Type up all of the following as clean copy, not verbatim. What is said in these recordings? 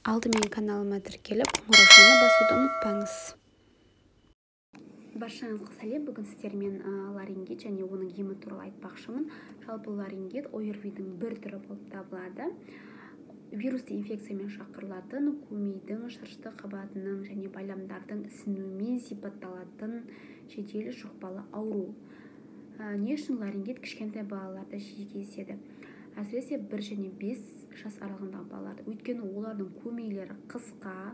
Алдымен каналыма тіркеліп, қоңыраушаны басуды ұмытпаңыз. Баршаңызға сәлем. Бүгін сіздермен ларингит және оның емі туралы айтпақшымын. Жалпы ларингит ОРВИ-дің бір түрі болып табылады. Вирусты инфекциямен шақырылатын, көмейдің шырышты қабатының және байламдардың ісінуімен сипатталатын жедел жұқпалы ауру. Не үшін ларингит кішкентай балаларда жиі кездеседі? Әсіресе 1 және 5 жас аралығындағы балаларды. Өйткені олардың көмейлері қысқа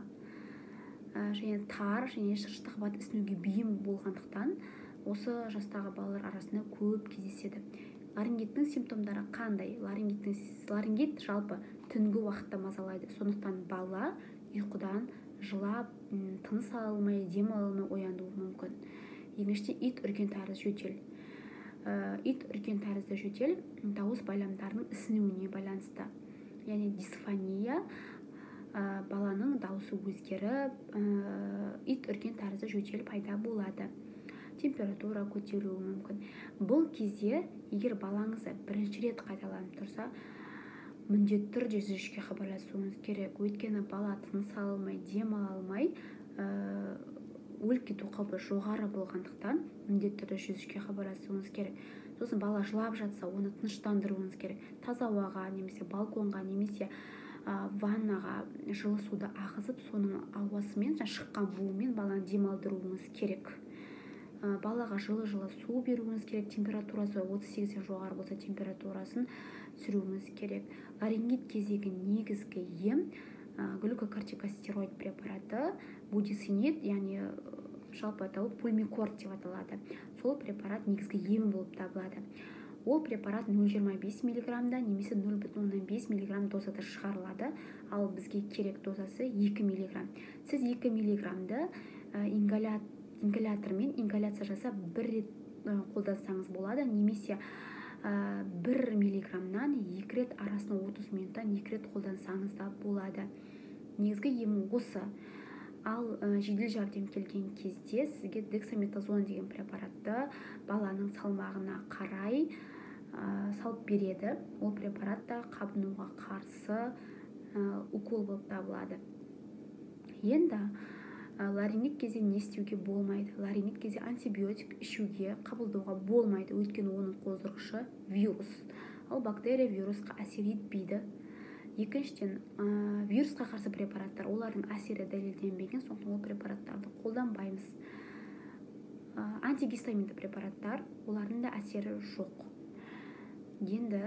және тар және шырышты қабат ісінуге бейім болғандықтан осы жастағы балалар арасында көп кездеседі. Ларингиттің симптомдары қандай? Ларингит жалпы түнгі уақытта мазалайды. Сондықтан бала ұйқыдан жылап, тыныс ала алмай, дем ала алмай оянуы мүмкін. Екіншіден, ит үрген тәрізді жөтел. Ит үрген тәрізді жөтел дауыс байламдарының ісінуіне байланысты. Яғни дисфония, баланың дауысы өзгеріп, ит үрген тәрізді жөтел пайда болады. Температура көтерілуі мүмкін. Бұл кезде, егер балаңызды бірінші рет қайталанып тұрса, міндетті түрде 103-ге хабарласуыңыз керек. Өйткені бала тыныс ала алмай, дем ала алмай, өліп кету қаупі жоғары болғандықтан міндетті түрде 103-ге хабарласуыңыз керек. Сосын бала жылап жатса, оны тыныштандыруыңыз керек. Таза ауаға, немесе балконға, немесе ваннаға жылы суды ағызып, соның ауасымен, шыққан буымен баланы демалдыруыңыз керек. Балаға жылы су беруіңіз керек. Температурасы 38-ден жоғары болса, температурасын түсіруіңіз керек. Ларингит кездегі негізгі ем глюкокортикостероид препараты, будисонид, яғни жалпы атауы пульмикорд деп аталады. Сол препарат негізгі емі болып табылады. Ол препарат 0,25 мг немесе 0,5 мг дозада шығарылады, ал бізге керек дозасы 2 мг. Сіз 2 мг-ды ингалятормен ингаляция жасап 1 рет қолдансаңыз болады, немесе 1 мг-нан 2 рет арасында 30 минуттан 2 рет қолдансаңыз да болады. Негізгі емі осы. Ал жедел жәрдем келген кезде сізге дексаметазон деген препаратты баланың салмағына қарай салып береді. Ол препарат та қабынуға қарсы укол болып табылады. Енді ларингит кезде не істеуге болмайды? Ларингит кезде антибиотик ішуге, қабылдауға болмайды. Өйткені оның қоздырғышы вирус. Ал бактерия вирусқа әсер етпейді. Екіншіден, вирусқа қарсы препараттар, олардың әсері дәлелденбеген, сондықтан ол препараттарды қолданбаймыз. Антигистаминді препараттар, олардың да әсері жоқ. Енді,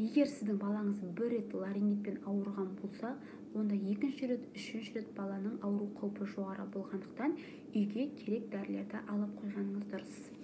егер сіздің балаңыз 1 рет ларингитпен ауырған болса, онда 2-ші рет, 3-ші рет баланың ауру қаупі жоғары болғандықтан үйге керек дәрілерді алып қойғаныңыз дұрыс.